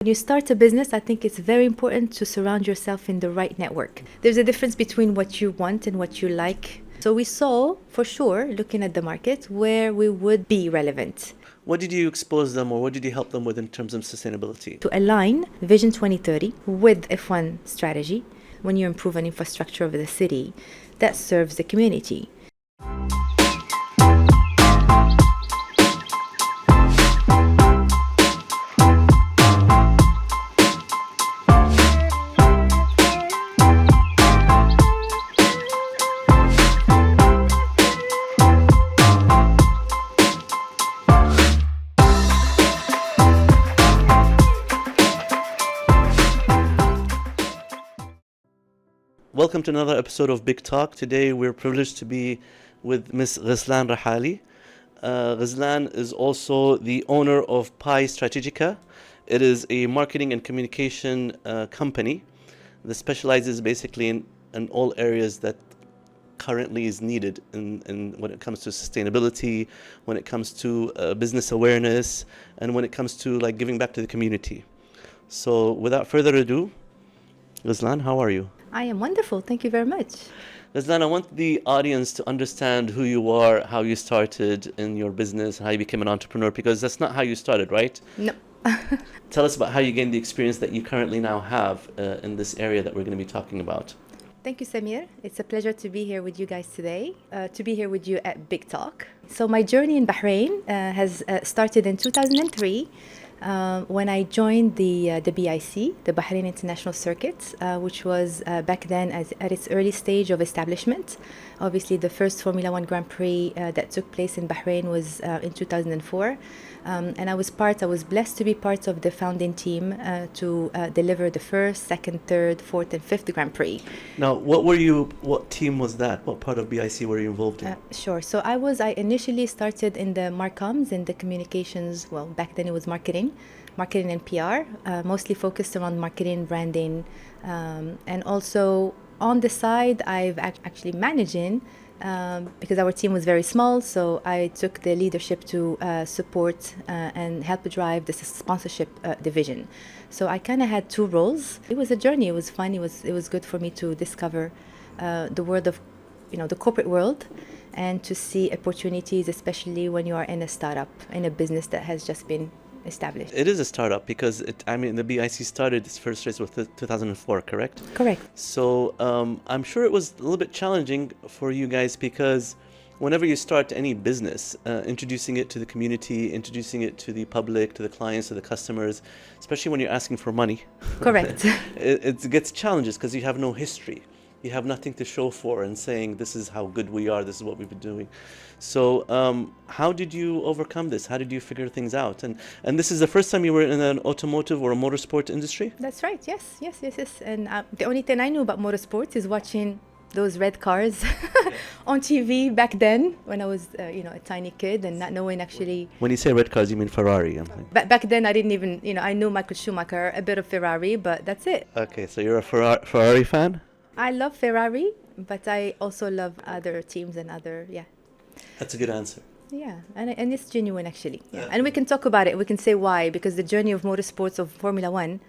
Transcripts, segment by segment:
When you start a business, I think it's very important to surround yourself in the right network. There's a difference between what you want and what you like. So we saw, for sure, looking at the market, where we would be relevant. What did you expose them, or what did you help them with in terms of sustainability? To align Vision 2030 with F1 strategy, when you improve an infrastructure of the city that serves the community. Welcome to another episode of Big Talk. Today we're privileged to be with Ms. Ghizlane Rahali. Ghizlan is also the owner of Pi Strategica. It is a marketing and communication company that specializes basically in all areas that currently is needed in when it comes to sustainability, when it comes to business awareness, and when it comes to like giving back to the community. So without further ado, Ghizlan, how are you? I am wonderful. Thank you very much. Ghizlan, I want the audience to understand who you are, how you started in your business, how you became an entrepreneur, because that's not how you started, right? No. Tell us about how you gained the experience that you currently now have in this area that we're going to be talking about. Thank you, Samir. It's a pleasure to be here with you guys today, to be here with you at Big Talk. So my journey in Bahrain has started in 2003 when I joined the BIC, the Bahrain International Circuit, which was back then at its early stage of establishment. Obviously, the first Formula One Grand Prix that took place in Bahrain was in 2004. And I was blessed to be part of the founding team to deliver the first, second, third, fourth, and fifth Grand Prix. Now, what team was that? What part of BIC were you involved in? Sure. So I initially started in the marcoms, in the communications. Well, back then it was marketing and PR, mostly focused around marketing, branding, and also on the side, I've actually managing. Because our team was very small, so I took the leadership to support and help drive the sponsorship division. So I kind of had two roles. It was a journey. It was fun. It was good for me to discover the world of, the corporate world, and to see opportunities, especially when you are in a startup, in a business that has just been established. It is a startup because the BIC started its first race with 2004, correct? Correct. So I'm sure it was a little bit challenging for you guys because whenever you start any business, introducing it to the community, introducing it to the public, to the clients, to the customers, especially when you're asking for money. Correct. it gets challenges because you have no history. You have nothing to show for and saying this is how good we are, this is what we've been doing. So how did you overcome this? How did you figure things out? And this is the first time you were in an automotive or a motorsport industry? That's right. Yes. And the only thing I knew about motorsports is watching those red cars on TV back then when I was, a tiny kid and not knowing actually. When you say red cars, you mean Ferrari? Back then, I didn't even, I knew Michael Schumacher, a bit of Ferrari, but that's it. Okay, so you're a Ferrari fan? I love Ferrari, but I also love other teams and yeah. That's a good answer. Yeah, and it's genuine actually. Yeah, and we can talk about it. We can say why, because the journey of motorsports of Formula One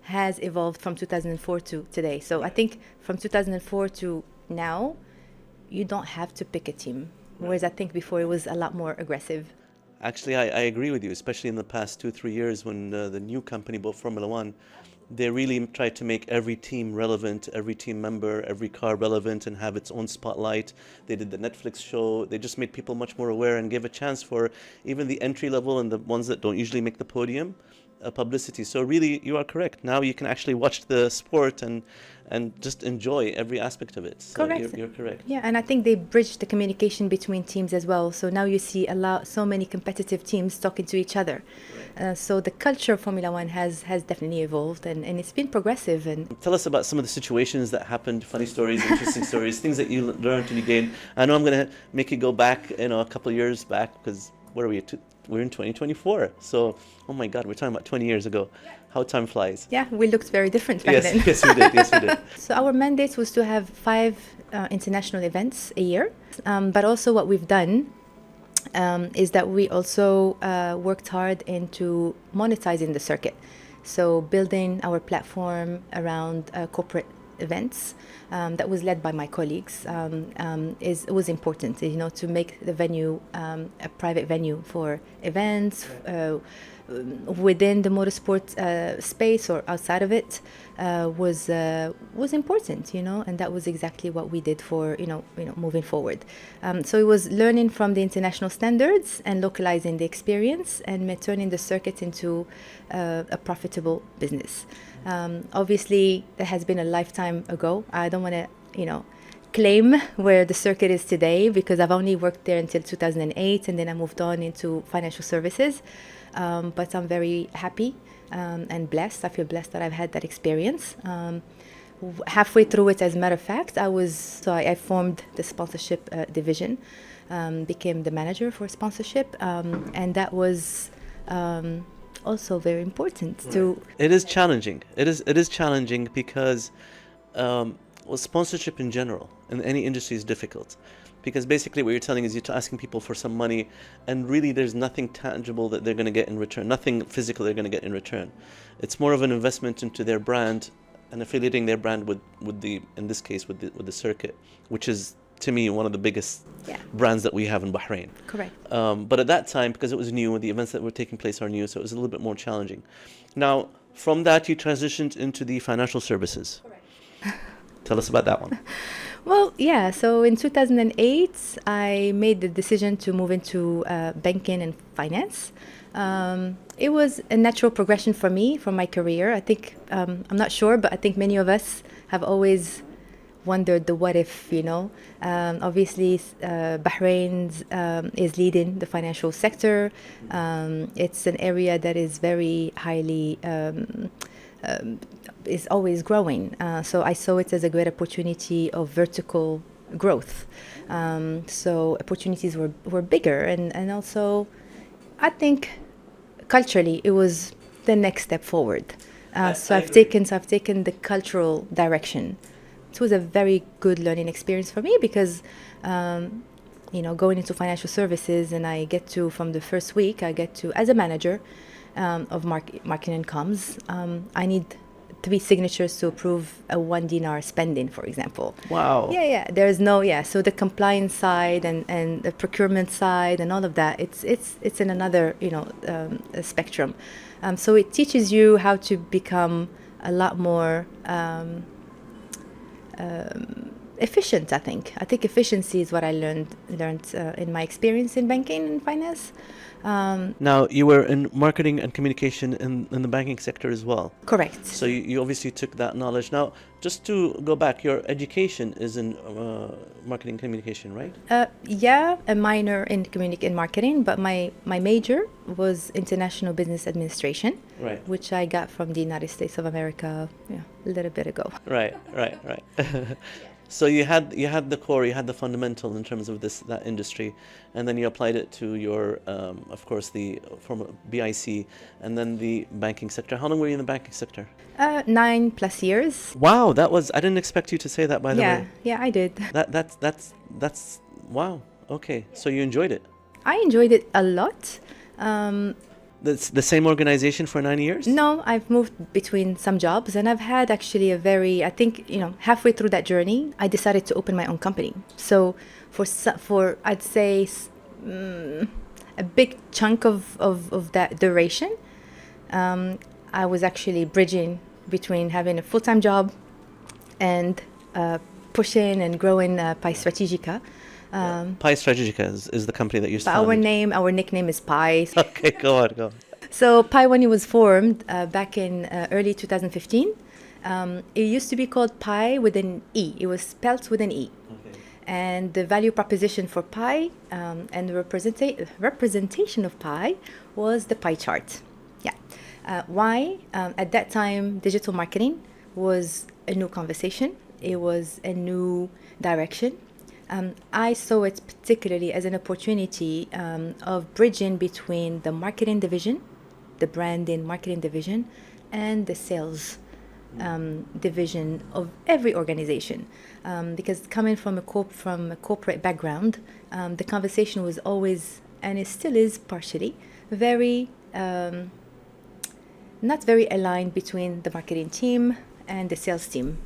has evolved from 2004 to today. So I think from 2004 to now, you don't have to pick a team, whereas I think before it was a lot more aggressive. Actually, I agree with you, especially in the past 2-3 years when the new company bought Formula One. They really tried to make every team relevant, every team member, every car relevant and have its own spotlight. They did the Netflix show. They just made people much more aware and gave a chance for even the entry level and the ones that don't usually make the podium publicity. So really, you are correct. Now you can actually watch the sport and just enjoy every aspect of it. So correct. You're correct. Yeah, and I think they bridged the communication between teams as well. So now you see so many competitive teams talking to each other. So the culture of Formula One has definitely evolved and it's been progressive. And tell us about some of the situations that happened, funny stories, interesting stories, things that you learned and you gained. I know I'm going to make you go back, a couple of years back because what are we at? We're in 2024. So, oh my God, we're talking about 20 years ago. How time flies. Yeah, we looked very different back then. Yes, we did. So our mandate was to have 5 international events a year. But also what we've done is that we also worked hard into monetizing the circuit. So building our platform around corporate events that was led by my colleagues was important, to make the venue a private venue for events within the motorsport space or outside of it was important, and that was exactly what we did for moving forward. So it was learning from the international standards and localizing the experience and turning the circuit into a profitable business. Obviously, that has been a lifetime ago. I don't want to, claim where the circuit is today because I've only worked there until 2008, and then I moved on into financial services. But I'm very happy and blessed. I feel blessed that I've had that experience. Halfway through it, as a matter of fact, I formed the sponsorship division, became the manager for sponsorship, and that was also very important to. It is challenging. It is challenging because sponsorship in general in any industry is difficult. Because basically what you're telling is you're asking people for some money, and really there's nothing tangible that they're going to get in return, nothing physical they're going to get in return. It's more of an investment into their brand and affiliating their brand with the, in this case, with the circuit, which is, to me, one of the biggest brands that we have in Bahrain. Correct. But at that time, because it was new, the events that were taking place are new, so it was a little bit more challenging. Now, from that, you transitioned into the financial services. Correct. Tell us about that one. Well, yeah. So in 2008, I made the decision to move into banking and finance. It was a natural progression for me, for my career. I think, I'm not sure, but I think many of us have always wondered the what if, Obviously, Bahrain is leading the financial sector. It's an area that is very highly is always growing. So I saw it as a great opportunity of vertical growth. So opportunities were bigger, and also I think culturally it was the next step forward. So I've taken the cultural direction. It was a very good learning experience for me because going into financial services, and I get to, from the first week, as a manager of marketing and comms, I need 3 signatures to approve a 1 dinar spending, for example. Wow. Yeah. There's no, so the compliance side and the procurement side and all of that, it's in another, spectrum. So it teaches you how to become a lot more efficient, I think. I think efficiency is what I learned in my experience in banking and finance. Now, you were in marketing and communication in the banking sector as well. Correct. So you obviously took that knowledge. Now, just to go back, your education is in marketing and communication, right? A minor in marketing, but my major was international business administration, right, which I got from the United States of America a little bit ago. Right. So you had the core, you had the fundamental in terms of that industry, and then you applied it to your, of course, the former BIC, and then the banking sector. How long were you in the banking sector? 9+ years. Wow, I didn't expect you to say that, by the way. Yeah, I did. That's wow. Okay, so you enjoyed it. I enjoyed it a lot. That's the same organization for 9 years? No, I've moved between some jobs, and I've had actually halfway through that journey, I decided to open my own company. So for I'd say a big chunk of that duration, I was actually bridging between having a full-time job and pushing and growing Pi Strategica. Pi Strategica is the company that you started. Our nickname is Pi. Okay, go on. So Pi, when it was formed back in early 2015, it used to be called Pi with an E. It was spelt with an E. Okay. And the value proposition for Pi and the representation of Pi was the pie chart. Yeah. Why? At that time, digital marketing was a new conversation. It was a new direction. I saw it particularly as an opportunity of bridging between the marketing division, the branding marketing division, and the sales division of every organization. Because coming from a corporate background, the conversation was always, and it still is partially, very not very aligned between the marketing team and the sales team.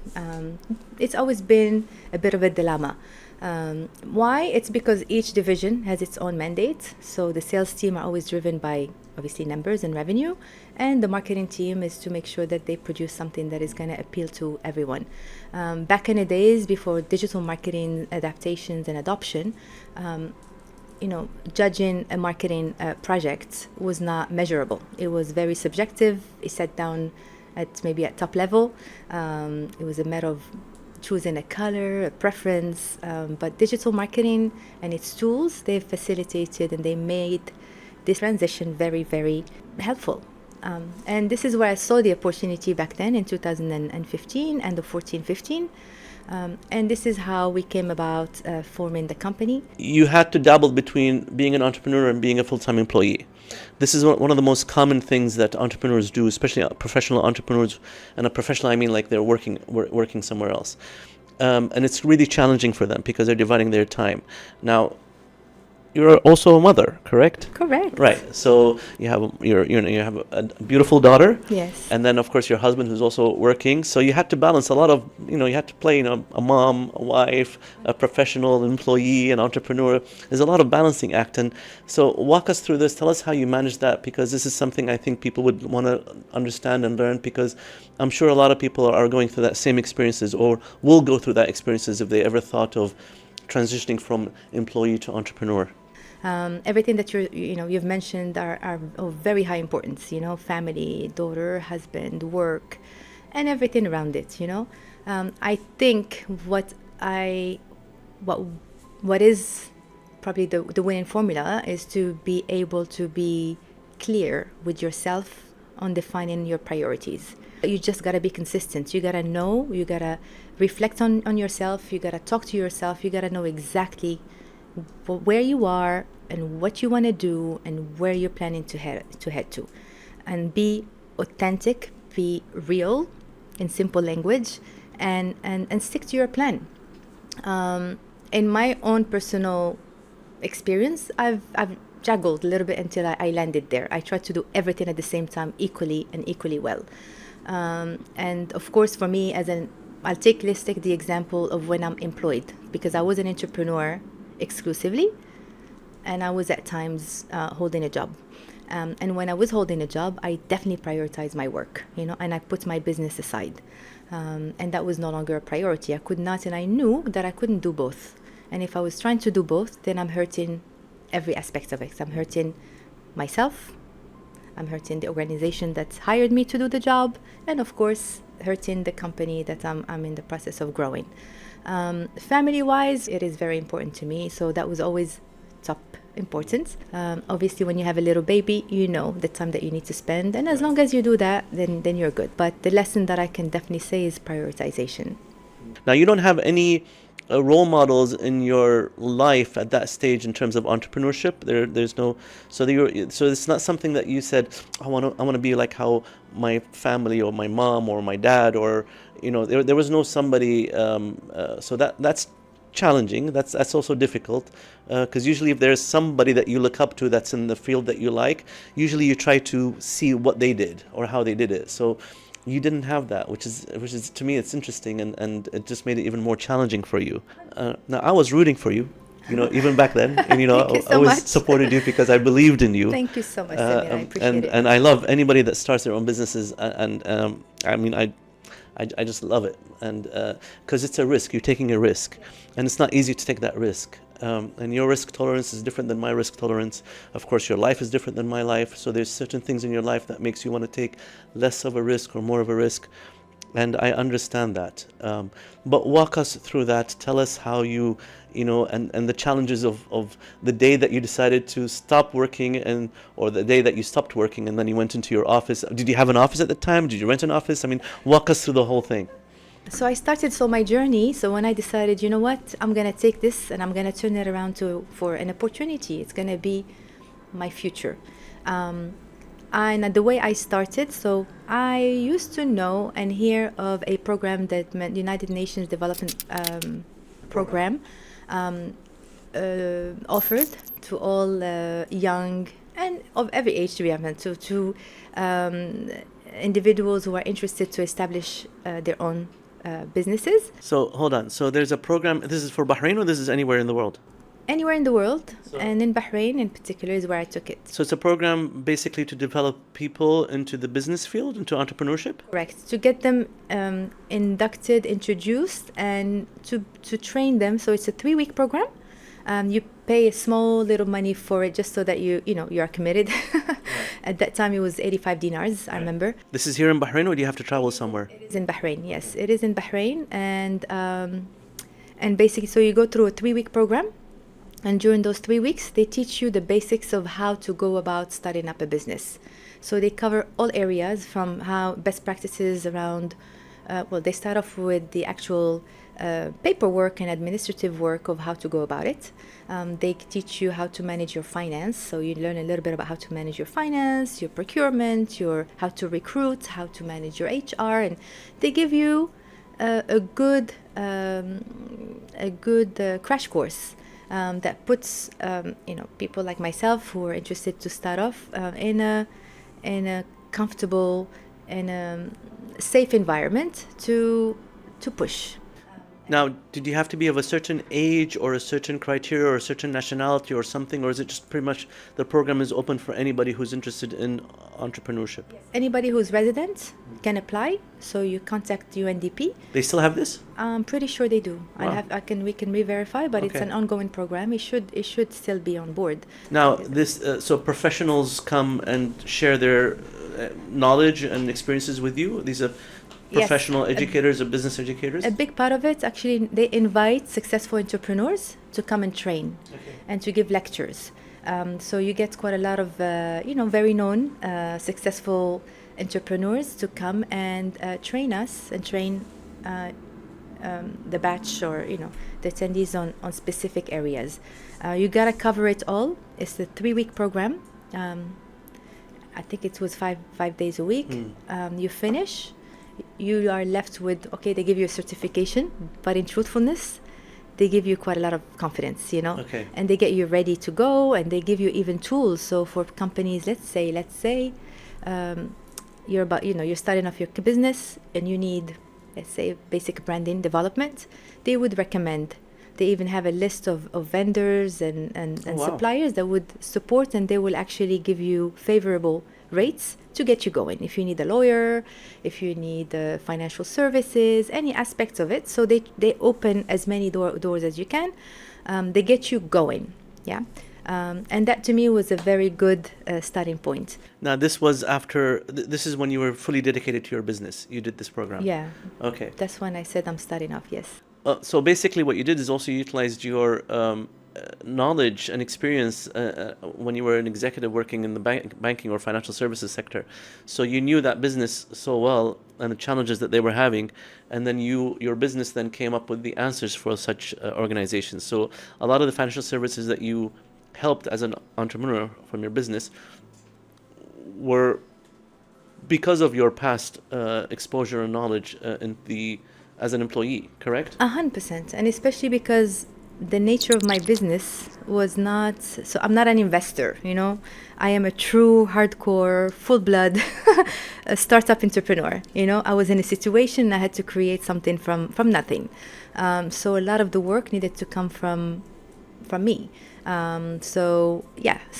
It's always been a bit of a dilemma. Why? It's because each division has its own mandate. So the sales team are always driven by obviously numbers and revenue, and the marketing team is to make sure that they produce something that is going to appeal to everyone. Back in the days before digital marketing adaptations and adoption, judging a marketing project was not measurable. It was very subjective. It sat down at top level. It was a matter of choosing a color, a preference, but digital marketing and its tools, they've facilitated and they made this transition very, very helpful. And this is where I saw the opportunity back then in 2015 and the 14-15. And this is how we came about forming the company. You had to dabble between being an entrepreneur and being a full-time employee. This is one of the most common things that entrepreneurs do, especially professional entrepreneurs. And a professional, I mean like they're working somewhere else. And it's really challenging for them because they're dividing their time. Now, you're also a mother, correct? Correct. Right. So you have you have a beautiful daughter. Yes. And then of course your husband who's also working. So you had to balance a lot of you had to play a mom, a wife, a professional, employee, an entrepreneur. There's a lot of balancing act. And so walk us through this. Tell us how you manage that, because this is something I think people would want to understand and learn, because I'm sure a lot of people are going through that same experiences or will go through that experiences if they ever thought of transitioning from employee to entrepreneur. Everything that you've mentioned are of very high importance. Family, daughter, husband, work, and everything around it. I think what is probably the winning formula is to be able to be clear with yourself on defining your priorities. You just gotta be consistent. You gotta know. You gotta reflect on yourself. You gotta talk to yourself. You gotta know exactly where you are and what you want to do and where you're planning to head to, and be authentic, be real in simple language, and stick to your plan. In my own personal experience, I've juggled a little bit until I landed there. I tried to do everything at the same time equally well. And of course, for me, let's take the example of when I'm employed, because I was an entrepreneur exclusively, and I was at times holding a job. And when I was holding a job, I definitely prioritized my work, and I put my business aside. And that was no longer a priority. I could not, and I knew that I couldn't do both. And if I was trying to do both, then I'm hurting every aspect of it. I'm hurting myself, I'm hurting the organization that's hired me to do the job, and of course, hurting the company that I'm in the process of growing. Family-wise, it is very important to me, so that was always top important. Obviously, when you have a little baby, the time that you need to spend, and as long as you do that, then you're good. But the lesson that I can definitely say is prioritization. Now, you don't have any role models in your life at that stage in terms of entrepreneurship. There's no, so it's not something that you said, I want to be like how my family or my mom or my dad or there was no somebody. So that's challenging. That's also difficult, because usually if there's somebody that you look up to that's in the field that you like, usually you try to see what they did or how they did it. So you didn't have that, which is to me it's interesting, and it just made it even more challenging for you. Now I was rooting for you, even back then, and Thank you so I always much. supported you because I believed in you. Thank you so much, Samir. I appreciate it. And I love anybody that starts their own businesses, and I mean I just love it, and because it's a risk. You're taking a risk, and it's not easy to take that risk. And your risk tolerance is different than my risk tolerance. Of course, your life is different than my life. So there's certain things in your life that makes you want to take less of a risk or more of a risk. And I understand that. But walk us through that. Tell us how you and the challenges of the day that you decided to stop working or the day that you stopped working and then you went into your office. Did you have an office at the time? Did you rent an office? I mean, walk us through the whole thing. So I started my journey. So when I decided, I'm going to take this and I'm going to turn it around for an opportunity. It's going to be my future. And the way I started, so I used to know and hear of a program that United Nations Development Program offered to all young and of every age, to be honest, to individuals who are interested to establish their own businesses. So hold on. So there's a program. This is for Bahrain, or this is anywhere in the world? Anywhere in the world, and in Bahrain in particular is where I took it. So it's a program basically to develop people into the business field, into entrepreneurship? Correct. To get them inducted, introduced, and to train them. So it's a 3-week program. You pay a small little money for it just so that you are committed. Right. At that time it was 85 dinars, I remember. This is here in Bahrain, or do you have to travel somewhere? It is in Bahrain, yes. It is in Bahrain, and basically so you go through a 3-week program. And during those 3 weeks, they teach you the basics of how to go about starting up a business. So they cover all areas from how best practices around, they start off with the actual paperwork and administrative work of how to go about it. They teach you how to manage your finance. So you learn a little bit about how to manage your finance, your procurement, how to recruit, how to manage your HR. And they give you a good crash course. That puts people like myself who are interested to start off in a comfortable and safe environment to push. Now, did you have to be of a certain age or a certain criteria or a certain nationality or something, or is it just pretty much the program is open for anybody who's interested in entrepreneurship? Yes. Anybody who's resident can apply, so you contact UNDP. They still have this? I'm pretty sure they do. Wow. We can re-verify, but Okay. It's an ongoing program. It should still be on board. Now, so professionals come and share their knowledge and experiences with you? These are professional educators or business educators? A big part of it, actually, they invite successful entrepreneurs to come and train and to give lectures. So you get quite a lot of, very known, successful entrepreneurs to come and train us and train the batch or, the attendees on specific areas. You got to cover it all. It's a 3-week program. I think it was five days a week. You finish. You are left with, they give you a certification, but in truthfulness, they give you quite a lot of confidence, Okay. and they get you ready to go, and they give you even tools. So for companies, let's say, you're starting off your business and you need, let's say, basic branding development, they would recommend. They even have a list of vendors and Wow. suppliers that would support, and they will actually give you favorable rates to get you going. If you need a lawyer, if you need financial services, any aspects of it. So they open as many doors as you can. They get you going. Yeah. And that to me was a very good starting point. Now, this was after, this is when you were fully dedicated to your business. You did this program. Yeah. Okay. That's when I said I'm starting off, yes. So basically what you did is also utilized your knowledge and experience when you were an executive working in the banking or financial services sector. So you knew that business so well and the challenges that they were having, and then your business then came up with the answers for such organizations. So a lot of the financial services that you helped as an entrepreneur from your business were because of your past exposure and knowledge as an employee, correct? 100%, and especially because the nature of my business was not, so I'm not an investor, I am a true hardcore, full-blood startup entrepreneur. I was in a situation I had to create something from nothing. So a lot of the work needed to come from me. So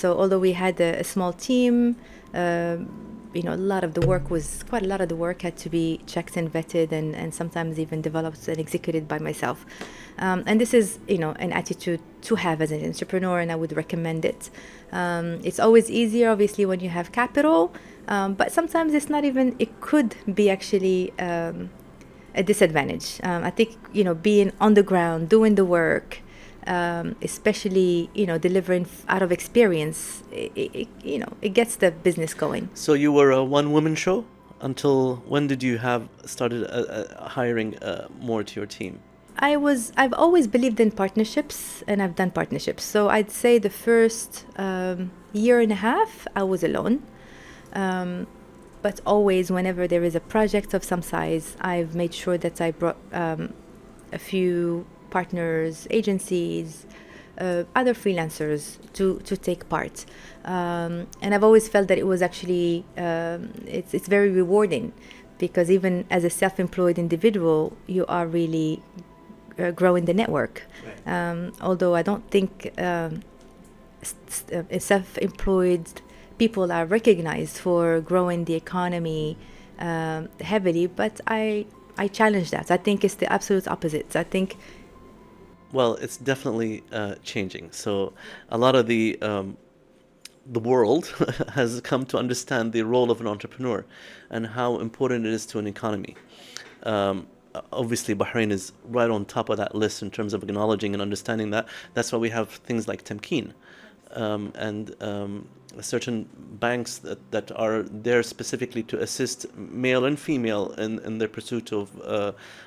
although we had a small team, quite a lot of the work had to be checked and vetted and sometimes even developed and executed by myself. And this is, an attitude to have as an entrepreneur, and I would recommend it. It's always easier, obviously, when you have capital, but sometimes it could be actually a disadvantage. I think, being on the ground, doing the work, especially, delivering out of experience, it gets the business going. So you were a one-woman show? Until when did you have started hiring more to your team? I've always believed in partnerships, and I've done partnerships. So I'd say the first year and a half, I was alone. But always, whenever there is a project of some size, I've made sure that I brought a few partners, agencies, other freelancers to take part. And I've always felt that it was actually, it's very rewarding, because even as a self-employed individual, you are really growing the network. Right. Although I don't think self-employed people are recognized for growing the economy heavily, but I challenge that. I think it's the absolute opposite. I think Well, it's definitely changing. So a lot of the world has come to understand the role of an entrepreneur and how important it is to an economy. Obviously, Bahrain is right on top of that list in terms of acknowledging and understanding that. That's why we have things like Temkeen and certain banks that are there specifically to assist male and female in their pursuit of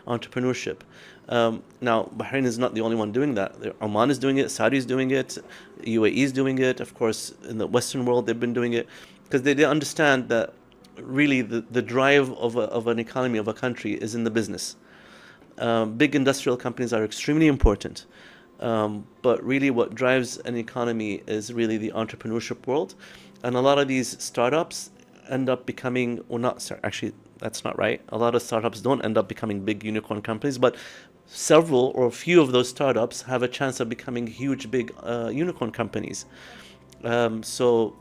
entrepreneurship. Now, Bahrain is not the only one doing that. Oman is doing it, Saudi is doing it, UAE is doing it. Of course, in the Western world, they've been doing it because they understand that really the drive of an economy, of a country, is in the business. Big industrial companies are extremely important. But really what drives an economy is really the entrepreneurship world. And a lot of these startups end up becoming, well, not, actually, that's not right. A lot of startups don't end up becoming big unicorn companies, but several or a few of those startups have a chance of becoming huge, big unicorn companies. So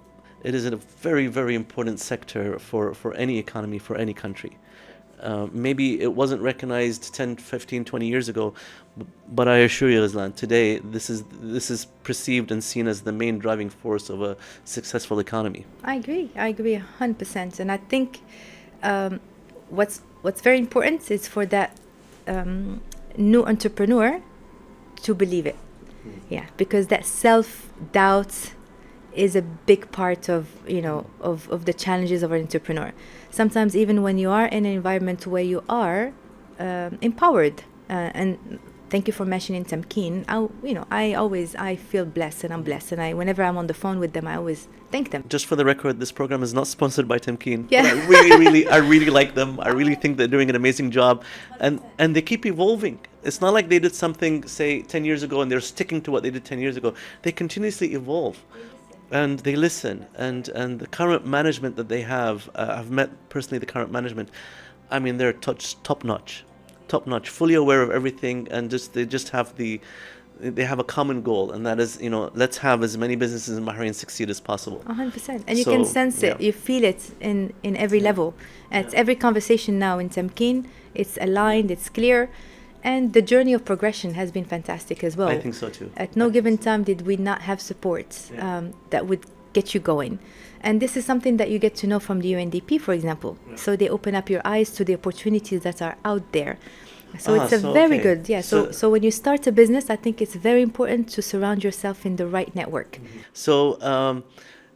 it is a very, very important sector for any economy, for any country. Maybe it wasn't recognized 10, 15, 20 years ago, but I assure you, Gislan, today this is perceived and seen as the main driving force of a successful economy. I agree 100%. And I think what's very important is for that new entrepreneur to believe it. Yeah, because that self-doubt is a big part of the challenges of an entrepreneur. Sometimes even when you are in an environment where you are empowered, and thank you for mentioning Temkeen. I feel blessed, and I'm blessed, and whenever I'm on the phone with them, I always thank them. Just for the record, this program is not sponsored by Temkeen. Yeah. But I really like them. I really think they're doing an amazing job, and they keep evolving. It's not like they did something, say, 10 years ago and they're sticking to what they did 10 years ago. They continuously evolve. And they listen, and the current management that they have, I've met personally the current management. I mean, they're top notch, fully aware of everything, and they have a common goal, and that is, let's have as many businesses in Bahrain succeed as possible. 100%, and you can sense it, you feel it in every level. At every conversation now in Temkeen, it's aligned, it's clear. And the journey of progression has been fantastic as well. I think so too. At no given time did we not have support that would get you going. And this is something that you get to know from the UNDP, for example. Yeah. So they open up your eyes to the opportunities that are out there. So it's very good. Yeah. So when you start a business, I think it's very important to surround yourself in the right network. Mm-hmm. So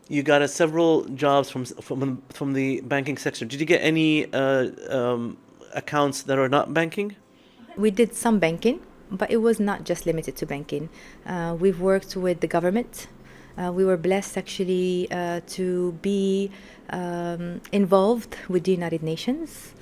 you got several jobs from the banking sector. Did you get any accounts that are not banking? We did some banking, but it was not just limited to banking. We've worked with the government. We were blessed actually to be involved with the United Nations,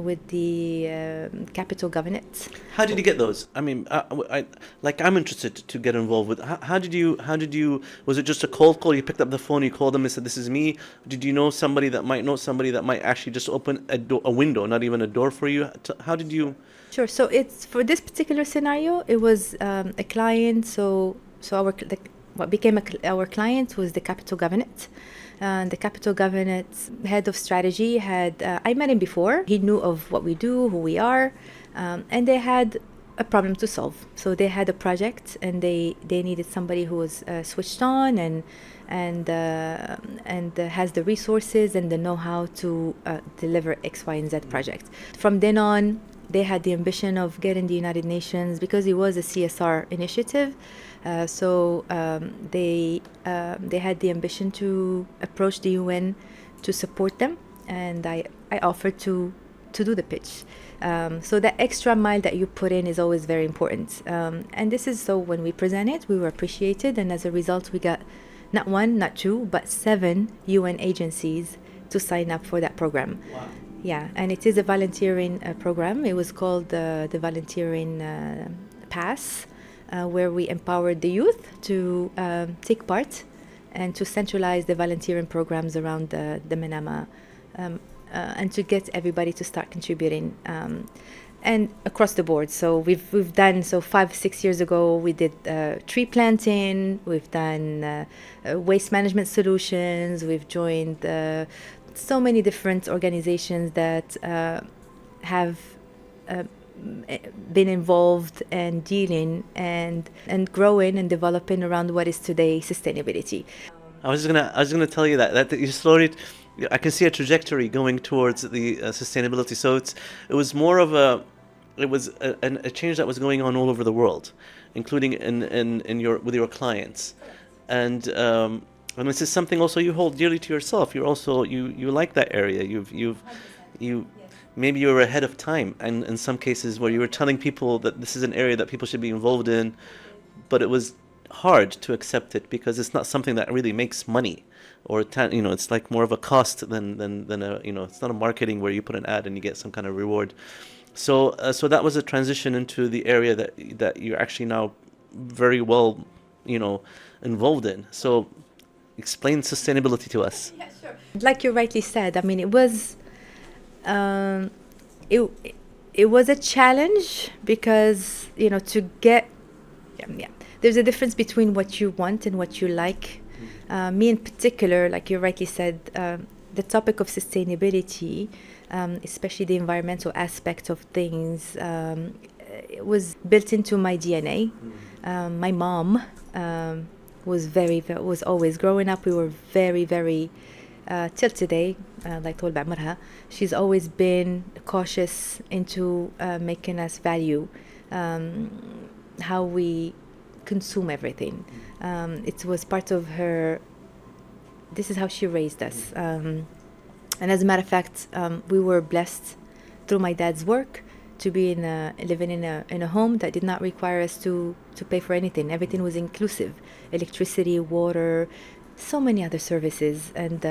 with the capital governance. How did you get those? I mean, I'm interested to get involved with. How did you? Was it just a cold call? You picked up the phone, you called them, and said, "This is me." Did you know somebody that might know somebody that might actually just open a window, not even a door for you? How did you? Sure. So it's for this particular scenario, it was a client. So what became our client was the capital governance. The capital governance head of strategy I met him before. He knew of what we do, who we are, and they had a problem to solve. So they had a project, and they needed somebody who was switched on and has the resources and the know-how to deliver X, Y, and Z project. From then on, they had the ambition of getting the United Nations, because it was a CSR initiative. So they had the ambition to approach the UN to support them, and I offered to do the pitch. So that extra mile that you put in is always very important. And this is so when we present it, we were appreciated, and as a result, we got not one, not two, but 7 UN agencies to sign up for that program. Wow. Yeah, and it is a volunteering program. It was called the volunteering pass. where we empowered the youth to take part and to centralize the volunteering programs around the Manama, and to get everybody to start contributing, and across the board. So we've done, so 5-6 years ago we did tree planting, we've done waste management solutions, we've joined so many different organizations that have been involved and dealing and growing and developing around what is today sustainability. I was gonna tell you that you slowly, I can see a trajectory going towards the sustainability. So it was more of a change that was going on all over the world, including with your clients, and this is something also you hold dearly to yourself. You're also you like that area. You maybe you were ahead of time, and in some cases where you were telling people that this is an area that people should be involved in, but it was hard to accept it because it's not something that really makes money, or it's like more of a cost than a, it's not a marketing where you put an ad and you get some kind of reward. So that was a transition into the area that you're actually now very well involved in. So explain sustainability to us. Yeah, sure. Like you rightly said, I mean, it was it was a challenge because to get there's a difference between what you want and what you like. Me in particular, like you rightly said, the topic of sustainability, especially the environmental aspect of things, it was built into my DNA. My mom was always, growing up, we were very, very, till today, like طول بعمرها, she's always been cautious into making us value how we consume everything. It was part of her. This is how she raised us. And as a matter of fact, we were blessed through my dad's work to be living in a home that did not require us to pay for anything. Everything was inclusive: electricity, water, so many other services. And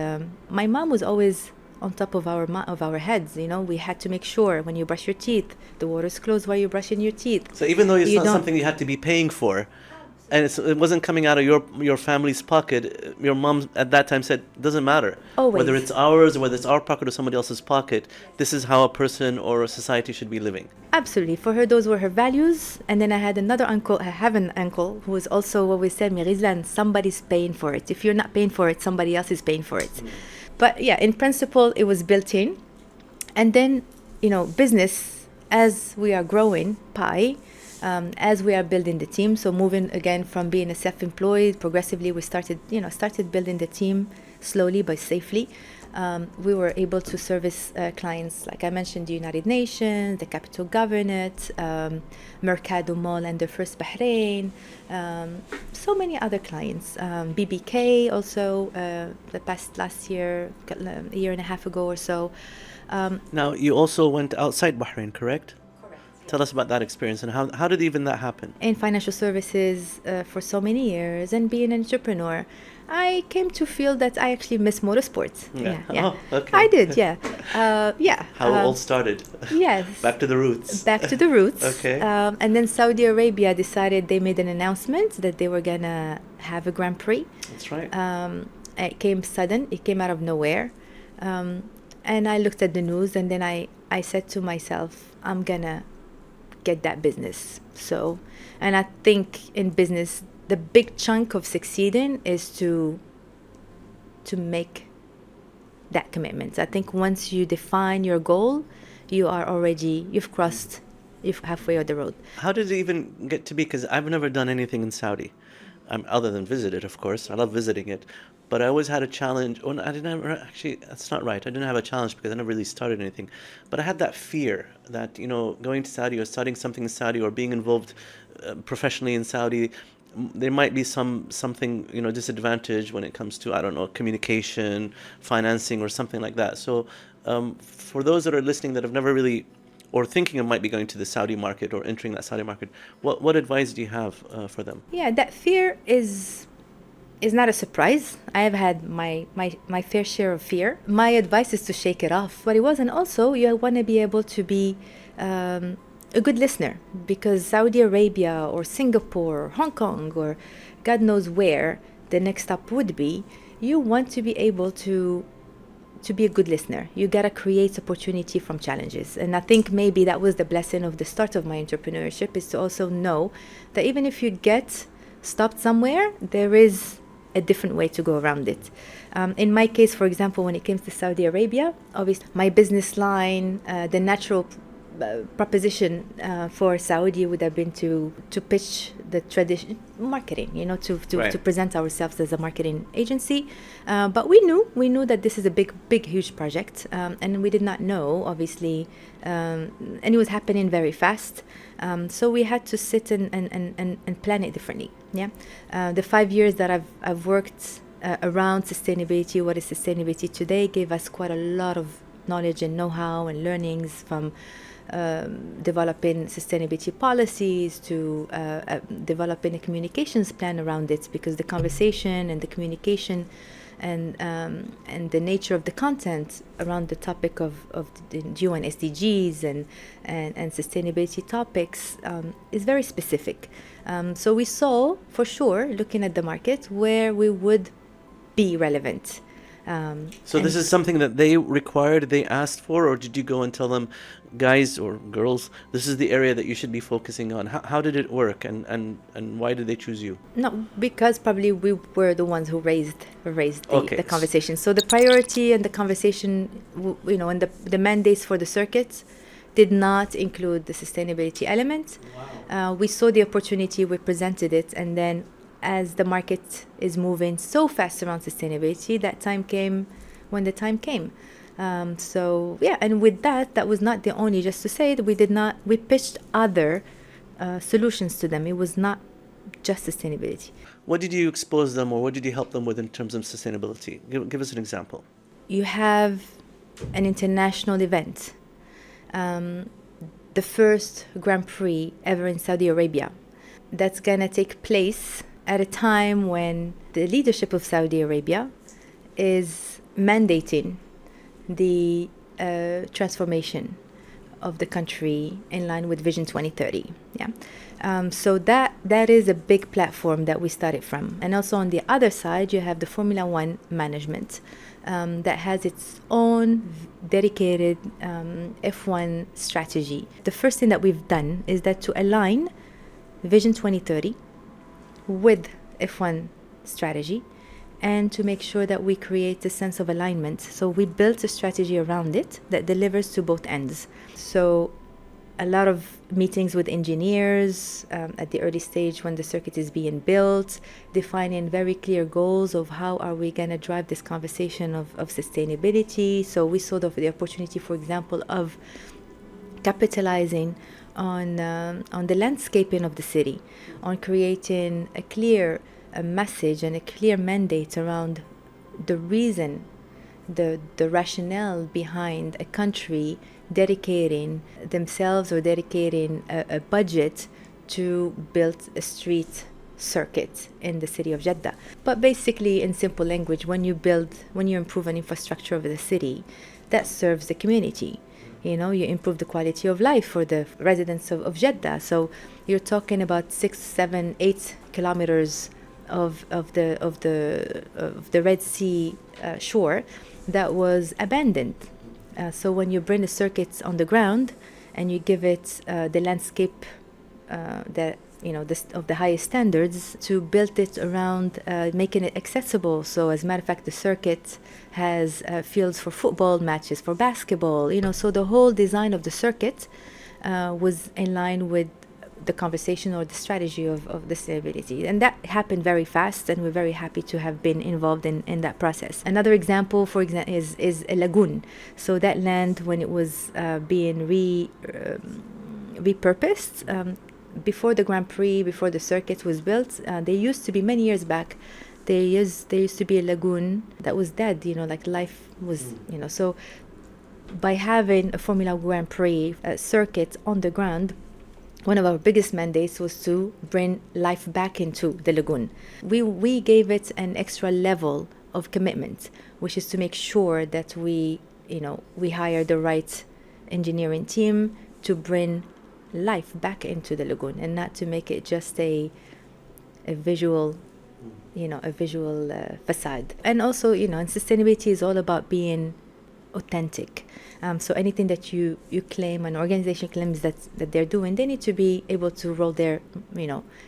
my mom was always on top of our heads. We had to make sure when you brush your teeth, the water's closed while you're brushing your teeth. So even though it's not something you had to be paying for, and it wasn't coming out of your family's pocket, your mom at that time said, doesn't matter. Always. Whether it's ours or whether it's our pocket or somebody else's pocket, this is how a person or a society should be living. Absolutely. For her, those were her values. And then I have an uncle who was also always said, Gislan, somebody's paying for it. If you're not paying for it, somebody else is paying for it. But yeah, in principle, it was built in. And then, business, as we are growing, Pi, as we are building the team, so moving again from being a self-employed, progressively we started building the team slowly but safely. We were able to service clients, like I mentioned, the United Nations, the Capital Governorate, Mercado Mall and the First Bahrain, so many other clients, BBK also, last year, a year and a half ago or so. Now, you also went outside Bahrain, correct? Tell us about that experience and how did even that happen? In financial services for so many years and being an entrepreneur, I came to feel that I actually miss motorsports. Yeah. Oh, okay. I did, yeah. How it all started. Yes. Back to the roots. Back to the roots. Okay. And then Saudi Arabia decided, they made an announcement that they were going to have a Grand Prix. That's right. It came sudden. It came out of nowhere. And I looked at the news and then I said to myself, I'm going to get that business. So, and I think in business, the big chunk of succeeding is to make that commitment. I think once you define your goal, you've halfway on the road. How did it even get to be? Because I've never done anything in Saudi, other than visit it, of course. I love visiting it. But I always had a challenge. Oh, I didn't have, actually, that's not right. I didn't have a challenge because I never really started anything. But I had that fear that, going to Saudi or starting something in Saudi or being involved professionally in Saudi, there might be something disadvantage when it comes to, I don't know, communication, financing, or something like that. So for those that are listening that have never really, or thinking of might be going to the Saudi market or entering that Saudi market, what advice do you have for them? Yeah, that fear is not a surprise. I have had my fair share of fear. My advice is to shake it off. But it wasn't also, you want to be able to be a good listener, because Saudi Arabia or Singapore or Hong Kong or God knows where the next stop would be, you want to be able to be a good listener. You gotta create opportunity from challenges. And I think maybe that was the blessing of the start of my entrepreneurship, is to also know that even if you get stopped somewhere, there is a different way to go around it. In my case, for example, when it comes to Saudi Arabia, obviously my business line, the natural proposition for Saudi would have been to pitch the tradition marketing, to present ourselves as a marketing agency. But we knew that this is a big, huge project, and we did not know, obviously, and it was happening very fast. So we had to sit and plan it differently. The 5 years that I've worked around sustainability, what is sustainability today, gave us quite a lot of knowledge and know-how and learnings from developing sustainability policies to developing a communications plan around it, because the conversation and the communication and the nature of the content around the topic of the UN SDGs and sustainability topics is very specific. So we saw, for sure, looking at the market, where we would be relevant. So this is something that they required, they asked for, or did you go and tell them, guys or girls, this is the area that you should be focusing on? How did it work, and why did they choose you? No, because probably we were the ones who raised the conversation. So the priority and the conversation, and the mandates for the circuits did not include the sustainability element. Wow. We saw the opportunity, we presented it, and then as the market is moving so fast around sustainability, that time came when the time came. And with that was not the only, just to say that we pitched other solutions to them. It was not just sustainability. What did you expose them, or what did you help them with in terms of sustainability? Give us an example. You have an international event, the first Grand Prix ever in Saudi Arabia, that's gonna take place at a time when the leadership of Saudi Arabia is mandating the transformation of the country in line with Vision 2030. So that is a big platform that we started from. And also on the other side, you have the Formula One management that has its own dedicated F1 strategy. The first thing that we've done is that to align Vision 2030 with F1 strategy, and to make sure that we create a sense of alignment. So we built a strategy around it that delivers to both ends. So a lot of meetings with engineers at the early stage when the circuit is being built, defining very clear goals of how are we going to drive this conversation of sustainability. So we saw the opportunity, for example, of capitalizing on the landscaping of the city, on creating a clear message and a clear mandate around the reason, the rationale behind a country dedicating themselves or dedicating a budget to build a street circuit in the city of Jeddah. But basically, in simple language, when you improve an infrastructure of the city, that serves the community. You improve the quality of life for the residents of Jeddah. So you're talking about 6, 7, 8 kilometers of the Red Sea shore that was abandoned. So when you bring the circuits on the ground and you give it the landscape of the highest standards, to build it around making it accessible. So as a matter of fact, the circuit has fields for football matches, for basketball, so the whole design of the circuit was in line with the conversation or the strategy of the sustainability. And that happened very fast, and we're very happy to have been involved in that process. Another example, for example, is a lagoon. So that land, when it was being repurposed, before the Grand Prix, before the circuit was built, there used to be, many years back, there used to be a lagoon that was dead, like life was, so by having a Formula Grand Prix circuit on the ground, one of our biggest mandates was to bring life back into the lagoon. We gave it an extra level of commitment, which is to make sure that we hire the right engineering team to bring life back into the lagoon, and not to make it just a visual, a visual facade. And also, and sustainability is all about being authentic. So anything that you claim, an organization claims that they're doing, they need to be able to roll their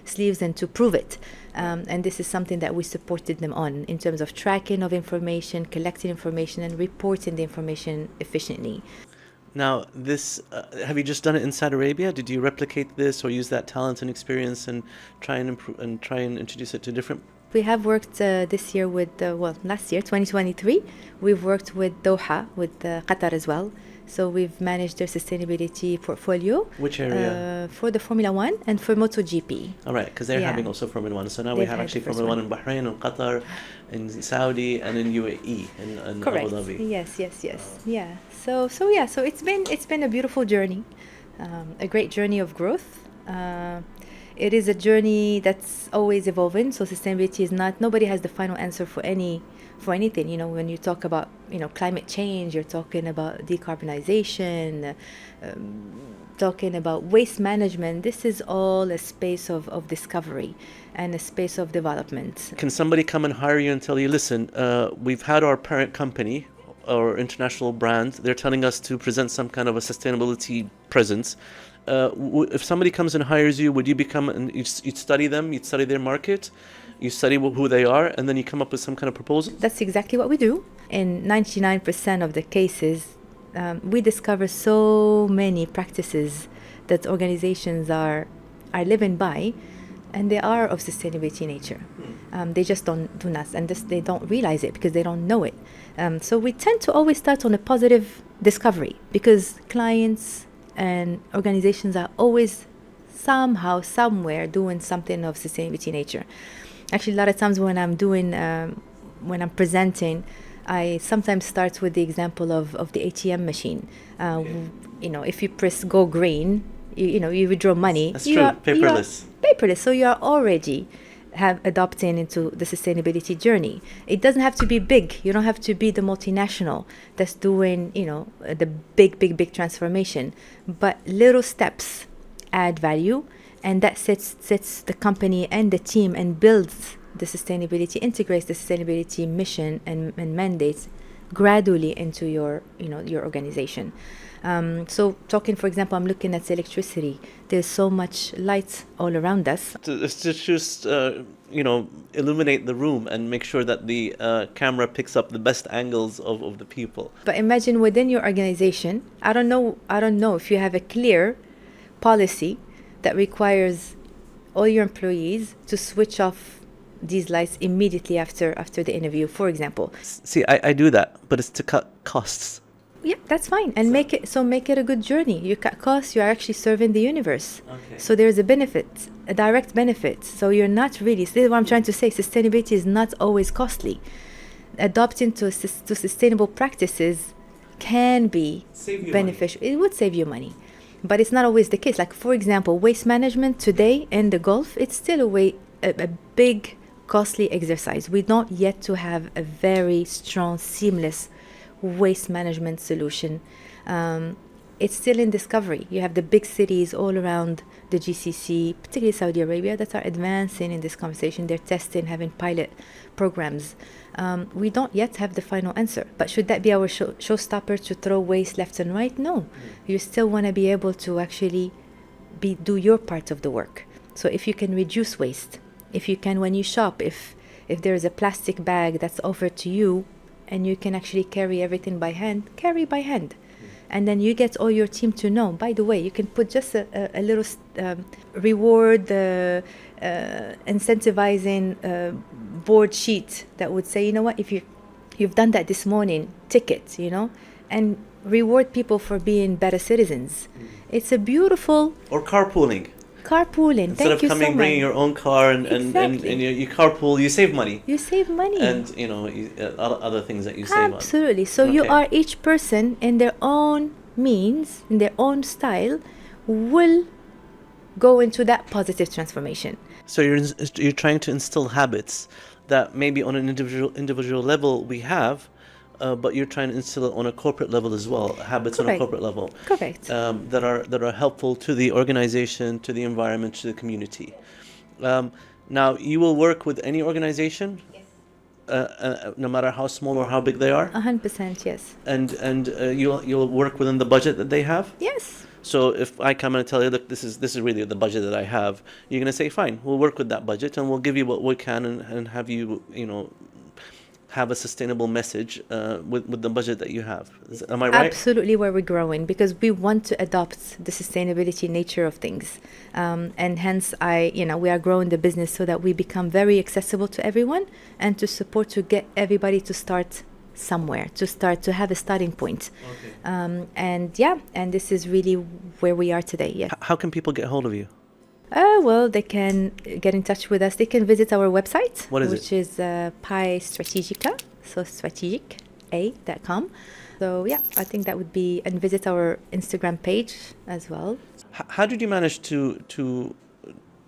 sleeves and to prove it. And this is something that we supported them on in terms of tracking of information, collecting information, and reporting the information efficiently. Now, this have you just done it in Saudi Arabia? Did you replicate this or use that talent and experience and try and improve and try and introduce it to different? We have worked this year with, last year, 2023, we've worked with Doha, with Qatar as well. So we've managed their sustainability portfolio. Which area? For the Formula One and for MotoGP. All right, because they're having also Formula One. So now we have actually Formula One in Bahrain, in Qatar, in Saudi, and in UAE, in Abu Dhabi. Yes. Yeah. So it's been a beautiful journey, a great journey of growth. It is a journey that's always evolving. So sustainability is nobody has the final answer for anything. When you talk about climate change, you're talking about decarbonization, talking about waste management. This is all a space of discovery and a space of development. Can somebody come and hire you and tell you, listen, we've had our parent company or international brand, they're telling us to present some kind of a sustainability presence. If somebody comes and hires you, would you you'd study them, you'd study their market, you study who they are, and then you come up with some kind of proposal? That's exactly what we do. In 99% of the cases, we discover so many practices that organizations are living by, and they are of sustainability nature. They just do not, and they don't realize it because they don't know it. So we tend to always start on a positive discovery, because clients and organizations are always somehow, somewhere doing something of sustainability nature. Actually, a lot of times when I'm presenting, I sometimes start with the example of the ATM machine. If you press go green, you withdraw money. That's true. Paperless. Paperless. So you are already adopting into the sustainability journey. It doesn't have to be big. You don't have to be the multinational that's doing, the big transformation. But little steps add value, and that sets the company and the team and builds the sustainability, integrates the sustainability mission and mandates gradually into your organization. So talking, for example, I'm looking at electricity. There's so much light all around us. It's just illuminate the room and make sure that the camera picks up the best angles of the people. But imagine within your organization, I don't know if you have a clear policy that requires all your employees to switch off these lights immediately after the interview, for example. See, I do that, but it's to cut costs. Yeah, that's fine. And make it a good journey. You cut costs, you are actually serving the universe. Okay. So there's a benefit, a direct benefit. So you're not really, this is what I'm trying to say, sustainability is not always costly. Adopting to sustainable practices can be beneficial. Money. It would save you money. But it's not always the case. Like, for example, waste management today in the Gulf, it's still a big, costly exercise. We don't yet to have a very strong, seamless waste management solution. It's still in discovery. You have the big cities all around the GCC, particularly Saudi Arabia, that are advancing in this conversation. They're testing, having pilot programs. We don't yet have the final answer. But should that be our showstopper to throw waste left and right? No. You still want to be able to actually do your part of the work. So if you can reduce waste, if you can, when you shop, if there is a plastic bag that's offered to you, and you can actually carry everything by hand, carry by hand. And then you get all your team to know, by the way, you can put just a little reward, incentivizing board sheet that would say, you know what, if you've done that this morning, ticket, and reward people for being better citizens. It's a beautiful... Or carpooling. Instead Thank of coming, bringing your own car and you carpool, you save money. You save money. And, other things that you save on. Absolutely. So you are, each person in their own means, in their own style, will go into that positive transformation. So you're trying to instill habits that maybe on an individual level we have, but you're trying to instill it on a corporate level as well, habits on a Correct. corporate level. Correct. That are helpful to the organization, to the environment, to the community. Now, you will work with any organization, no matter how small or how big they are, 100%, yes. and you'll work within the budget that they have. Yes. So if I come and tell you, look, this is really the budget that I have, you're gonna say, fine, we'll work with that budget and we'll give you what we can, and have you, have a sustainable message with the budget that you have. Am I right? Absolutely, where we're growing, because we want to adopt the sustainability nature of things, and hence we are growing the business so that we become very accessible to everyone, and to support, to get everybody to start somewhere, to have a starting point. Okay. And this is really where we are today. Yeah. How can people get hold of you? Well, they can get in touch with us. They can visit our website, What is which is Pi Strategica, so strategic.com. So yeah, I think that would be, and visit our Instagram page as well. How did you manage to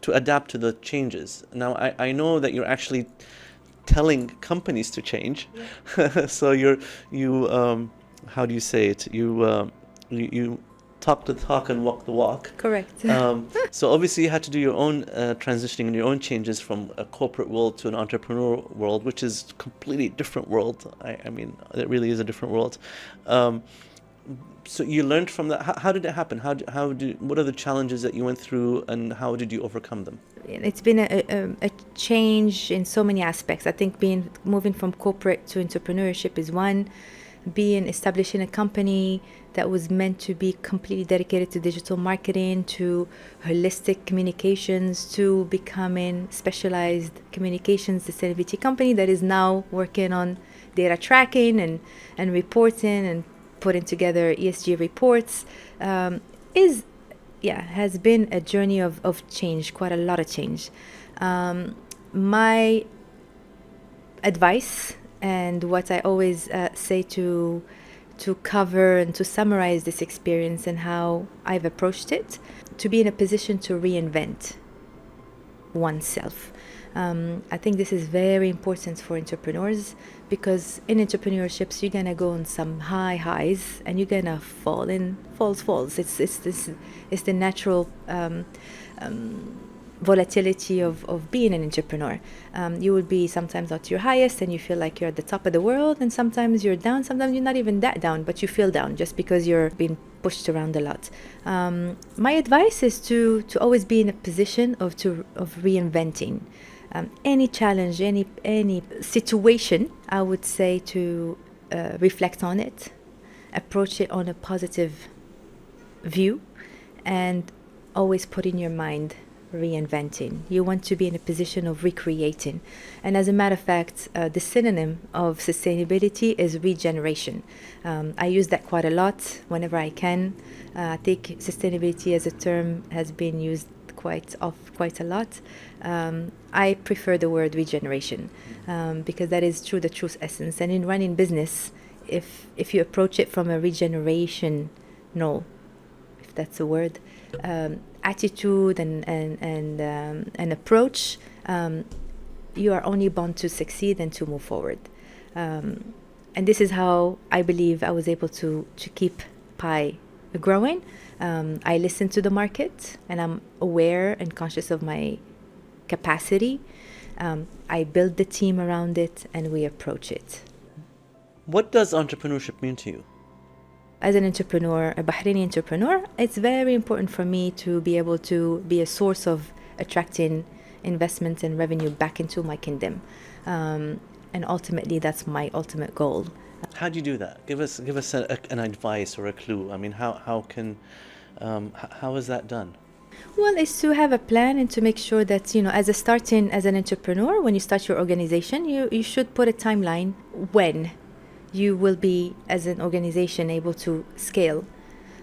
adapt to the changes? Now, I know that you're actually telling companies to change. Yeah. So you how do you say it? You talk the talk and walk the walk. Correct. So obviously you had to do your own transitioning and your own changes from a corporate world to an entrepreneurial world, which is a completely different world. I mean, it really is a different world. So you learned from that. How did it happen? What are the challenges that you went through, and how did you overcome them? It's been a change in so many aspects. I think moving from corporate to entrepreneurship is one. Establishing a company that was meant to be completely dedicated to digital marketing, to holistic communications, to becoming specialized communications sustainability company that is now working on data tracking and reporting and putting together ESG reports, has been a journey of change, quite a lot of change. My advice, and what I always say to cover and to summarize this experience and how I've approached it, to be in a position to reinvent oneself. I think this is very important for entrepreneurs, because in entrepreneurships you're gonna go on some highs and you're gonna fall in falls. It's the natural volatility of being an entrepreneur. You will be sometimes at your highest and you feel like you're at the top of the world, and sometimes you're down, sometimes you're not even that down, but you feel down just because you're being pushed around a lot. My advice is to always be in a position of reinventing. Any challenge, any situation, I would say to reflect on it, approach it on a positive view, and always put in your mind reinventing. You want to be in a position of recreating. And as a matter of fact, the synonym of sustainability is regeneration. I use that quite a lot whenever I can. I think sustainability as a term has been used quite a lot. I prefer the word regeneration, because that is the true essence. And in running business, if you approach it from a regeneration, if that's a word, attitude and approach, you are only bound to succeed and to move forward. And this is how I believe I was able to keep Pi growing. I listen to the market, and I'm aware and conscious of my capacity. I build the team around it, and we approach it. What does entrepreneurship mean to you? As an entrepreneur, a Bahraini entrepreneur, it's very important for me to be able to be a source of attracting investments and revenue back into my kingdom. And ultimately, that's my ultimate goal. How do you do that? Give us an advice or a clue. I mean, how is that done? Well, it's to have a plan and to make sure that, as an entrepreneur, when you start your organization, you should put a timeline when you will be, as an organization, able to scale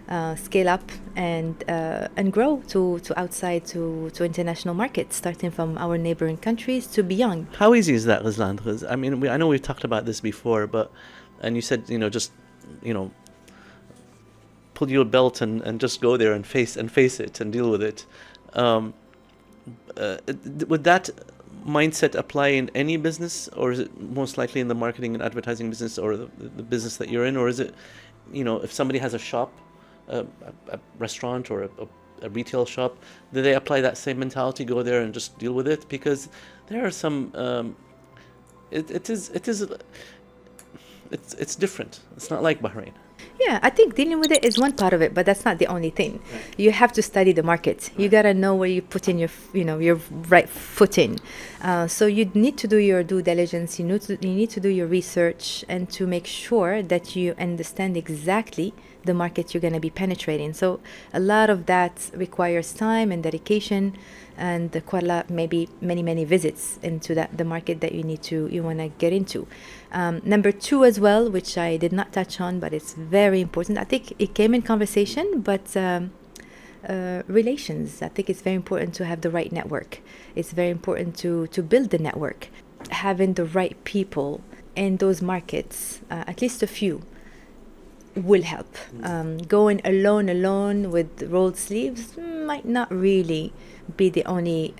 up and grow to outside to international markets, starting from our neighboring countries to beyond. How easy is that, Ghizlan? Because I mean, I know we've talked about this before, and you said just pull your belt and just go there and face it and deal with it. Would that mindset apply in any business, or is it most likely in the marketing and advertising business, or the business that you're in, or is it, if somebody has a shop, a restaurant, or a retail shop, do they apply that same mentality, go there and just deal with it? Because there are some, it's different. It's not like Bahrain. Yeah, I think dealing with it is one part of it, but that's not the only thing. Right. You have to study the market. Right. You gotta know where you put in your right foot in. So you need to do your due diligence. You need to do your research and to make sure that you understand exactly the market you're going to be penetrating. So a lot of that requires time and dedication, and quite a lot, maybe many visits into the market that you want to get into. Number two as well, which I did not touch on, but it's very important. I think it came in conversation, but relations. I think it's very important to have the right network. It's very important to build the network. Having the right people in those markets, at least a few, will help. Going alone with rolled sleeves might not really be the only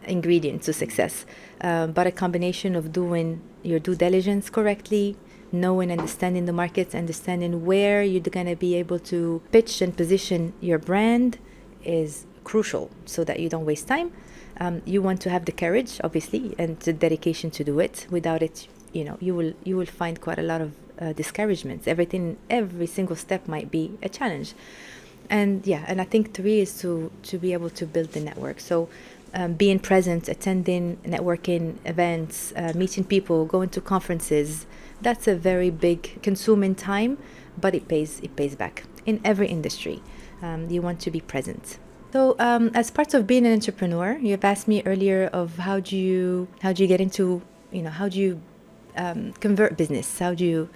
ingredient to success, but a combination of doing your due diligence correctly, knowing, understanding the markets, understanding where you're going to be able to pitch and position your brand is crucial, so that you don't waste time. You want to have the courage, obviously, and the dedication to do it. Without it, you will find quite a lot of discouragements. Every single step might be a challenge. And I think three is to be able to build the network. So being present, attending networking events, meeting people, going to conferences, that's a very big consuming time, but it pays back in every industry. You want to be present. So as part of being an entrepreneur, you've asked me earlier of how do you get into, how do you convert business? How do you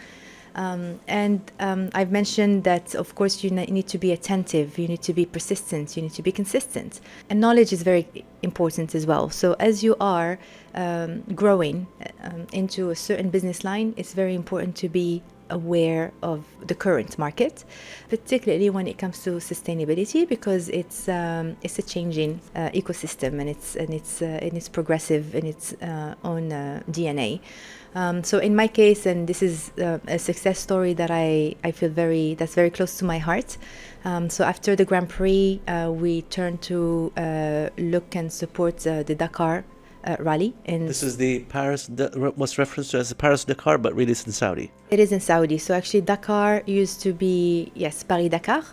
I've mentioned that, of course, you need to be attentive, you need to be persistent, you need to be consistent. And knowledge is very important as well. So as you are growing into a certain business line, it's very important to be aware of the current market, particularly when it comes to sustainability, because it's a changing ecosystem, and it's progressive in its own DNA. So in my case, and this is a success story that I feel that's very close to my heart. So after the Grand Prix, we turned to look and support the Dakar rally. And this is the Paris, what's referenced to as the Paris-Dakar, but really it's in Saudi. It is in Saudi. So actually Dakar used to be, Paris-Dakar.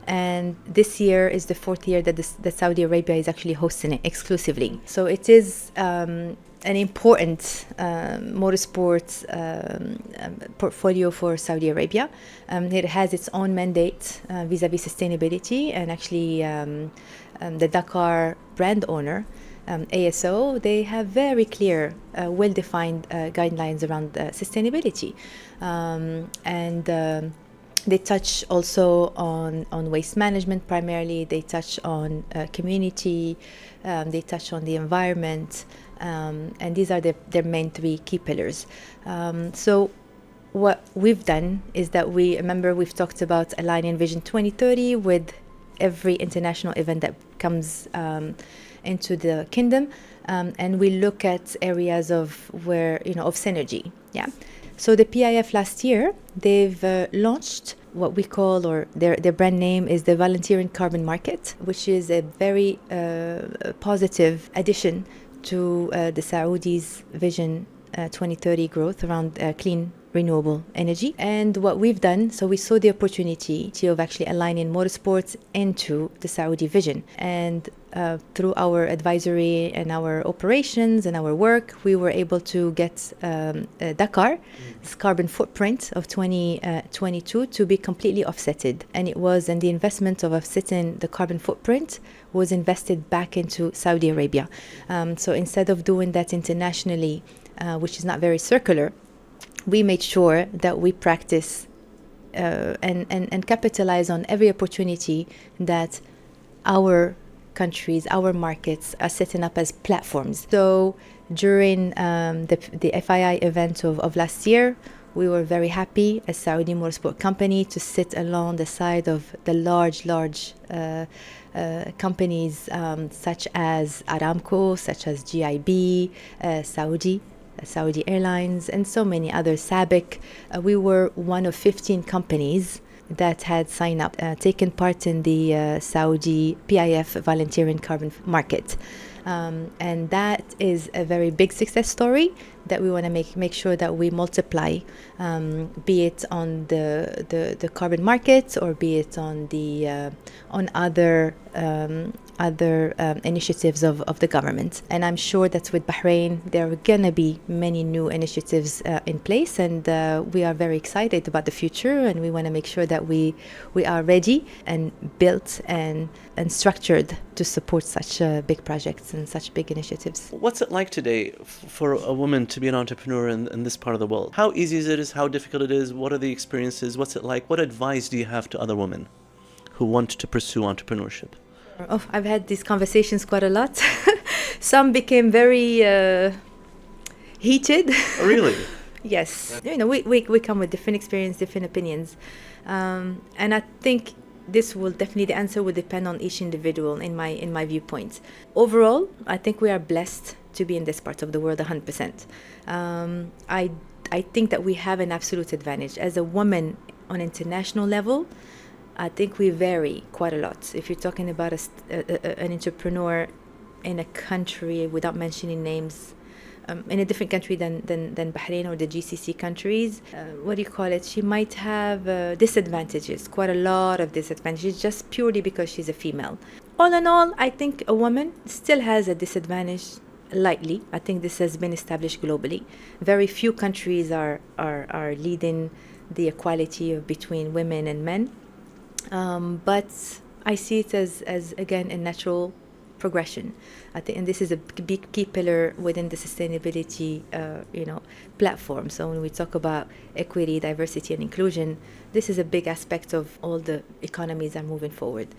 And this year is the fourth year that Saudi Arabia is actually hosting it exclusively. So it is an important motorsports portfolio for Saudi Arabia. It has its own mandate vis-a-vis sustainability, and actually the Dakar brand owner, ASO, they have very clear, well-defined guidelines around sustainability. And they touch also on waste management primarily. They touch on community. They touch on the environment. And these are their main three key pillars. So what we've done is that we've talked about aligning Vision 2030 with every international event that comes into the kingdom, and we look at areas of synergy. Yeah. So the PIF last year, they've launched what we call, or their brand name is the Volunteering Carbon Market, which is a very positive addition to the Saudi's Vision 2030 growth around clean renewable energy. And what we've done, so we saw the opportunity of actually aligning motorsports into the Saudi vision. And through our advisory and our operations and our work, we were able to get Dakar's carbon footprint of 2022 to be completely offsetted. And the investment of offsetting the carbon footprint was invested back into Saudi Arabia. So instead of doing that internationally, which is not very circular, we made sure that we practice and capitalize on every opportunity that our countries, our markets are setting up as platforms. So during the FII event of last year, We were very happy as Saudi motorsport company to sit along the side of the large companies such as Aramco, such as GIB, Saudi Airlines, and so many others, SABIC. We were one of 15 companies that had signed up, taken part in the Saudi PIF volunteering carbon market. And that is a very big success story that we want to make sure that we multiply, be it on the carbon market or be it on the on other initiatives of the government. And I'm sure that with Bahrain there are gonna be many new initiatives in place, and we are very excited about the future, and we want to make sure that we are ready and built and structured to support such big projects and such big initiatives. What's it like today for a woman to be an entrepreneur in this part of the world? How easy is it? How difficult it is? What are the experiences? What's it like? What advice do you have to other women who want to pursue entrepreneurship? Oh, I've had these conversations quite a lot. Some became very heated. Oh, really? Yes. You know, we come with different experience, different opinions. And I think this will definitely, the answer will depend on each individual in my viewpoint. Overall, I think we are blessed to be in this part of the world 100%. I think that we have an absolute advantage. As a woman on international level, I think we vary quite a lot. If you're talking about an entrepreneur in a country, without mentioning names, in a different country than Bahrain or the GCC countries, she might have disadvantages, quite a lot of disadvantages, just purely because she's a female. All in all, I think a woman still has a disadvantage, lightly. I think this has been established globally. Very few countries are leading the equality between women and men. But I see it as again a natural progression. I think, and this is a big key pillar within the sustainability, platform. So when we talk about equity, diversity, and inclusion, this is a big aspect of all the economies that are moving forward.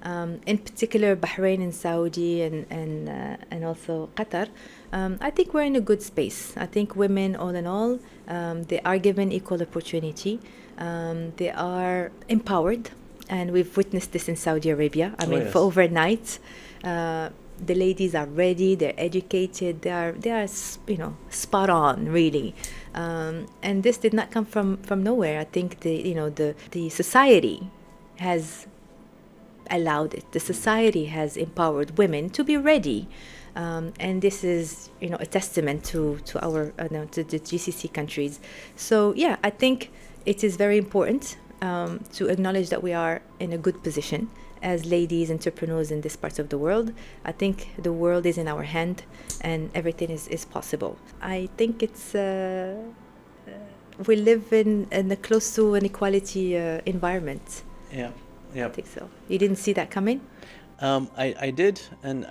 In particular, Bahrain and Saudi and also Qatar. I think we're in a good space. I think women, all in all, they are given equal opportunity. They are empowered. And we've witnessed this in Saudi Arabia. Yes. For overnight, the ladies are ready. They're educated. They are spot on, really. And this did not come from nowhere. I think the society has allowed it. The society has empowered women to be ready. And this is, a testament to our to the GCC countries. So yeah, I think it is very important to acknowledge that we are in a good position as ladies entrepreneurs in this part of the world. I think the world is in our hand and everything is possible. I think it's we live in a close to an equality environment. Yeah. I think so. You didn't see that coming? I did, and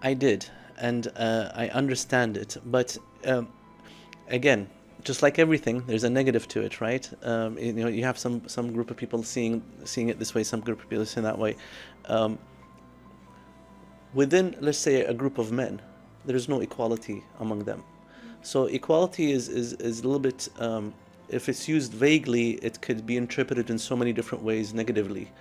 I did, and I understand it, but again, just like everything, there's a negative to it, right? You have some group of people seeing it this way, some group of people seeing it that way. Within, let's say, a group of men, there is no equality among them. So equality is a little bit, if it's used vaguely, it could be interpreted in so many different ways negatively.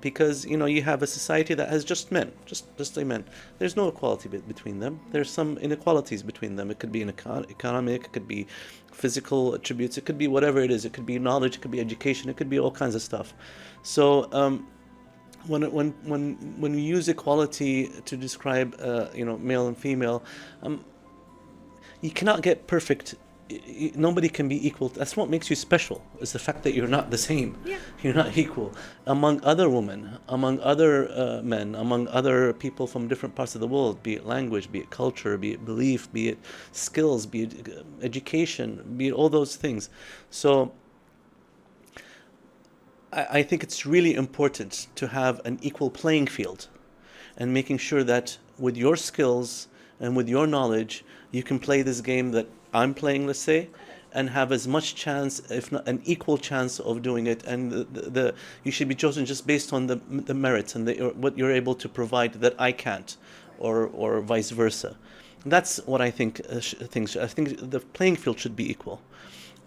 Because you have a society that has just men, just men. There's no equality between them. There's some inequalities between them. It could be economic, it could be physical attributes, it could be whatever it is. It could be knowledge, it could be education, it could be all kinds of stuff. So when we use equality to describe male and female, you cannot get perfect. Nobody can be equal. That's what makes you special, is the fact that you're not the same. Yeah. You're not equal among other women, among other men, among other people from different parts of the world, be it language, be it culture, be it belief, be it skills, be it education, be it all those things. So I think it's really important to have an equal playing field, and making sure that with your skills and with your knowledge, you can play this game that I'm playing, let's say, and have as much chance, if not an equal chance, of doing it. And you should be chosen just based on the merits and what you're able to provide that I can't, or vice versa. That's what I think. I think the playing field should be equal.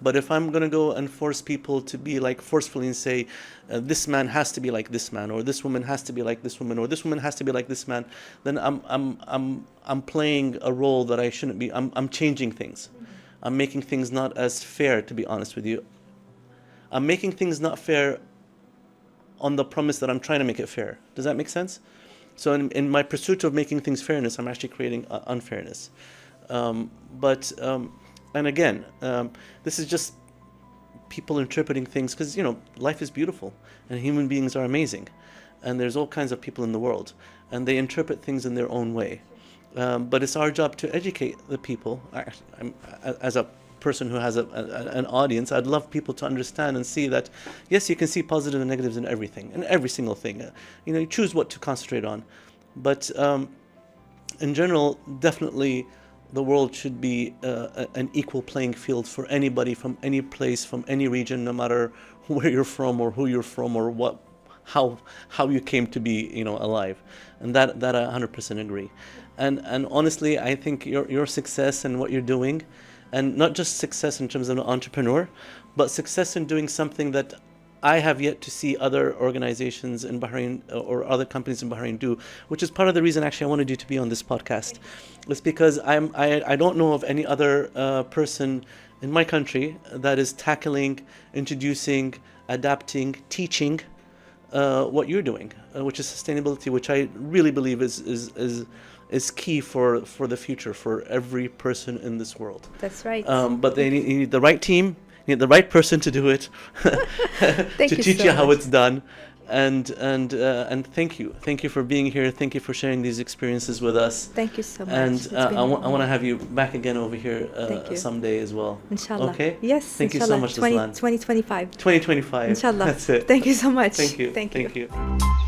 But if I'm going to go and force people to be like forcefully and say, this man has to be like this man, or this woman has to be like this woman, or this woman has to be like this man, then I'm playing a role that I shouldn't be. I'm changing things. I'm making things not as fair, to be honest with you. I'm making things not fair on the promise that I'm trying to make it fair. Does that make sense? So in my pursuit of making things fairness, I'm actually creating unfairness. And again, this is just people interpreting things, because, you know, life is beautiful and human beings are amazing, and there's all kinds of people in the world, and they interpret things in their own way. But it's our job to educate the people. As a person who has an audience, I'd love people to understand and see that, yes, you can see positive and negatives in everything, in every single thing. You know, you choose what to concentrate on. But in general, definitely, the world should be an equal playing field for anybody from any place, from any region, no matter where you're from or who you're from or how you came to be, you know, alive. And that I 100% agree. And honestly, I think your success and what you're doing, and not just success in terms of an entrepreneur, but success in doing something that I have yet to see other organizations in Bahrain or other companies in Bahrain do, which is part of the reason actually I wanted you to be on this podcast. It's because I don't know of any other person in my country that is tackling, introducing, adapting, teaching what you're doing, which is sustainability, which I really believe is key for the future for every person in this world. That's right. But you need the right team. You need the right person to do it, to teach you how it's done, and thank you for being here. Thank you for sharing these experiences with us. Thank you so much. And I want to have you back again over here someday as well. Inshallah. Okay. Yes. Thank inshallah. you so much, Gislan. 2025. 2025. Inshallah. That's it. Thank you so much. Thank you. Thank you. Thank you.